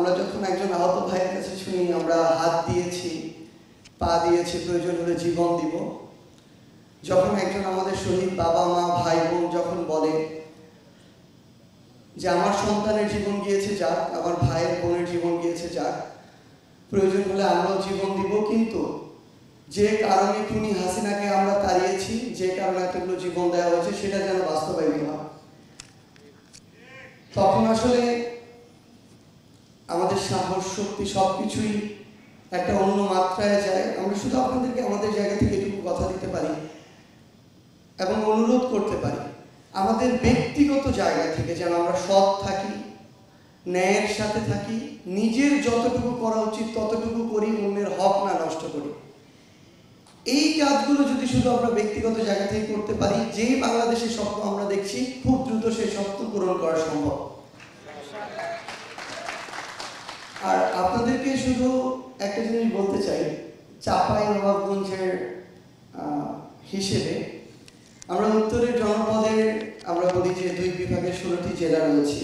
আমরা যখন একজন আহত ভাইয়ের কাছে শুনি আমরা হাত দিয়েছি, পা দিয়েছি, প্রয়োজন হলে জীবন দিব। যখন একজন আমাদের শহীদ বাবা মা ভাই বোন যখন বলে যে আমার সন্তানের জীবন গিয়েছে যাক, আমার ভাইয়ের বোনের জীবন গিয়েছে যাক, প্রয়োজন হলে আমরাও জীবন দিব, কিন্তু যে কারণে খুনি হাসিনাকে আমরা তাড়িয়েছি, যে কারণে এতগুলো জীবন দেওয়া হয়েছে, সেটা যেন বাস্তবায়িত হয়। তখন আসলে আমাদের সাহস শক্তি সবকিছুই একটা অন্য মাত্রায় যায়। আমরা শুধু আপনাদেরকে আমাদের জায়গা থেকে এটুকু কথা দিতে পারি এবং অনুরোধ করতে পারি, আমাদের ব্যক্তিগত জায়গা থেকে যেন আমরা সৎ থাকি, ন্যায়ের সাথে থাকি, নিজের যতটুকু করা উচিত ততটুকু করি, অন্যের হক না নষ্ট করি। এই কাজগুলো যদি শুধু আমরা ব্যক্তিগত জায়গা থেকে করতে পারি, যেই বাংলাদেশের স্বপ্ন আমরা দেখছি, খুব দ্রুত সেই স্বপ্ন পূরণ করা সম্ভব। আর আপনাদেরকে শুধু একটা জিনিস বলতে চাই, চাঁপাইনবাবগঞ্জের হিসেবে আমরা উত্তরের জনপদের আমরা বলি যে 2 বিভাগের 16টি জেলা রয়েছে।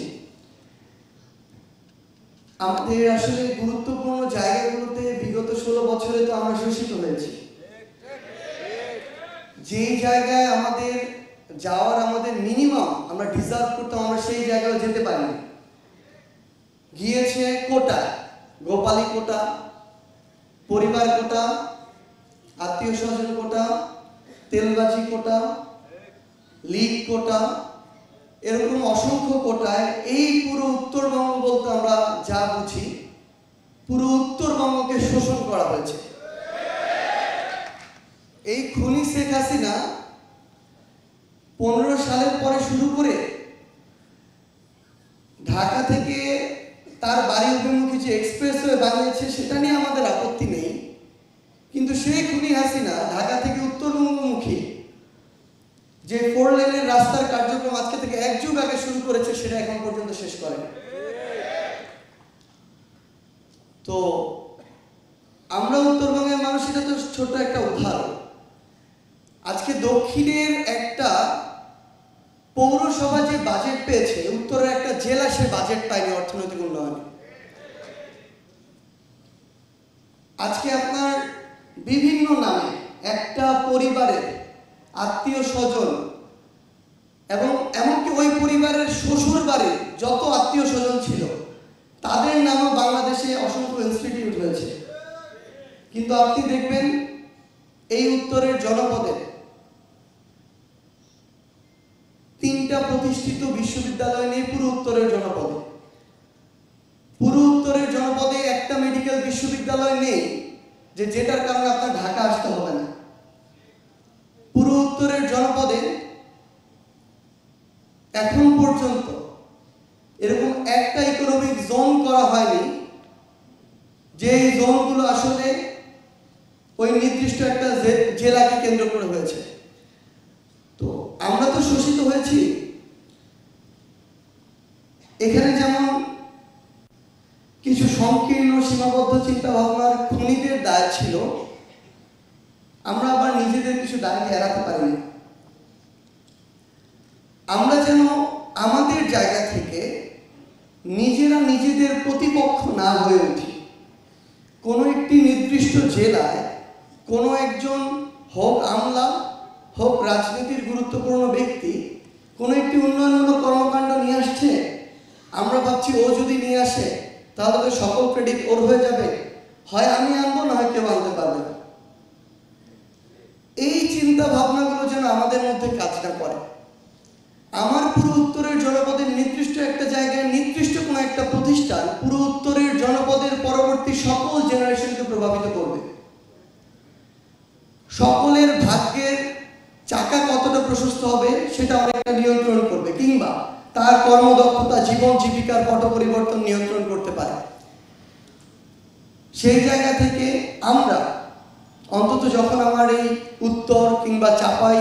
আমাদের আসলে গুরুত্বপূর্ণ জায়গাগুলোতে বিগত 16 বছরে তো আমরা শোষিত হয়েছি। যেই জায়গায় আমাদের যাওয়ার আমাদের মিনিমাম আমরা ডিজার্ভ করতাম, আমরা সেই জায়গায় যেতে পারিনি। গিয়েছে কোটা, গোপালী কোটা, পরিবার কোটা, আত্মীয় স্বজন কোটা, তেলবাজি কোটা, লীগ কোটা, এরকম অসংখ্য কোটায় এই পুরো উত্তরবঙ্গ বলতে আমরা যা বুঝি, পুরো উত্তরবঙ্গকে শোষণ করা হয়েছে। এই খুনি শেখ হাসিনা 15 সালের পরে শুরু করে ঢাকা থেকে তার বাড়ি অভিমুখী যে এক্সপ্রেসওয়ে বানিয়েছে সেটা নিয়ে আমাদের আপত্তি নেই, কিন্তু সেই খুনি হাসিনা ঢাকা থেকে উত্তরবঙ্গমুখী যে 4 লেনের রাস্তার কার্যক্রম আজকে থেকে 1 যুগ আগে শুরু করেছে, সেটা এখন পর্যন্ত শেষ করেনি। তো আমরা উত্তরবঙ্গের মানুষ, এটা তো ছোট একটা উদাহরণ। আজকে দক্ষিণের একটা পৌরসভা যে বাজেট পেয়েছে, উত্তরের একটা জেলা সে বাজেট পায়নি অর্থনৈতিক উন্নয়নে। আজকে আপনার বিভিন্ন নামে একটা পরিবারের আত্মীয় স্বজন এবং এমনকি ওই পরিবারের শ্বশুর বাড়ির যত আত্মীয় স্বজন ছিল তাদের নামে বাংলাদেশে অসংখ্য ইনস্টিটিউট হয়েছে। কিন্তু আপনি দেখবেন এই উত্তরের জনপদে 3টা প্রতিষ্ঠিত বিশ্ববিদ্যালয় নেই পুরো উত্তরের জনপদে। পুরো উত্তরের জনপদে একটা মেডিকেল বিশ্ববিদ্যালয় নেই যেটার কারণে আপনার ঢাকা আসতে হবে না। পুরো উত্তরের জনপদে এখন পর্যন্ত এরকম একটা ইকোনমিক জোন করা হয়নি যে এই জোনগুলো আসলে ওই নির্দিষ্ট একটা জেলাকে কেন্দ্র করে হয়েছে। তো আমরা তো শোষিত হয়েছি। এখানে যেমন কিছু সংকীর্ণ সীমাবদ্ধ চিন্তা ভাবনার খুনিদের দায় ছিল, আমরা আবার নিজেদের কিছু দায়কে এড়াতে পারিনি। আমরা যেন আমাদের জায়গা থেকে নিজেরা নিজেদের প্রতিপক্ষ না হয়ে উঠি। কোনো একটি নির্দিষ্ট জেলায় কোনো একজন হোক আমলা, হোক রাজনীতির গুরুত্বপূর্ণ ব্যক্তি কোনো একটি উন্নয়নমূলক কর্মকাণ্ড নিয়ে আসছে, আমরা ভাবছি ও যদি নিয়ে আসে তাহলে তো সকল ক্রেডিট ওর হয়ে যাবে, হয় আমি আনবো না হয় কেউ আনতে পারবে না। এই চিন্তা ভাবনাগুলো যেন আমাদের মধ্যে কাজ না করে। আমার পুরো উত্তরের জনপদের নির্দিষ্ট একটা জায়গায় নির্দিষ্ট কোনো একটা প্রতিষ্ঠান পুরো উত্তরের জনপদের পরবর্তী সকল জেনারেশনকে প্রভাবিত করবে। সকলের ভাগ্যের চাকা কতটা প্রশস্ত হবে সেটা অনেকটা নিয়ন্ত্রণ করবে, কিংবা তার কর্মদক্ষতা, জীবন জীবিকার পট পরিবর্তন নিয়ন্ত্রণ করতে পারে। সেই জায়গা থেকে আমরা অন্তত যখন আমার এই উত্তর কিংবা চাপাই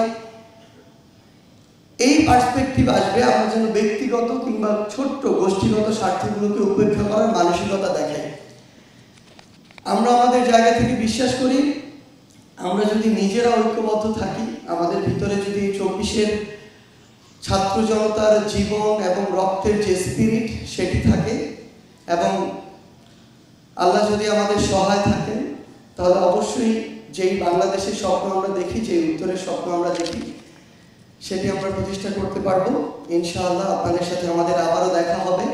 এই পার্সপেক্টিভ আসবে, আমরা যেন ব্যক্তিগত কিংবা ছোট্ট গোষ্ঠীগত স্বার্থগুলোকে উপেক্ষা করার মানসিকতা দেখাই। আমরা আমাদের জায়গা থেকে বিশ্বাস করি, আমরা যদি নিজেরা ঐক্যবদ্ধ থাকি, আমাদের ভিতরে যদি 24-এর ছাত্র জনতার জীবন এবং রক্তের যে স্পিরিট সেটি থাকে এবং আল্লাহ যদি আমাদের সহায় থাকেন তাহলে অবশ্যই যেই বাংলাদেশের স্বপ্ন আমরা দেখি, যেই উত্তরের স্বপ্ন আমরা দেখি, সেটি আমরা প্রতিষ্ঠা করতে পারবো। ইনশাআল্লাহ আপনাদের সাথে আমাদের আবারও দেখা হবে।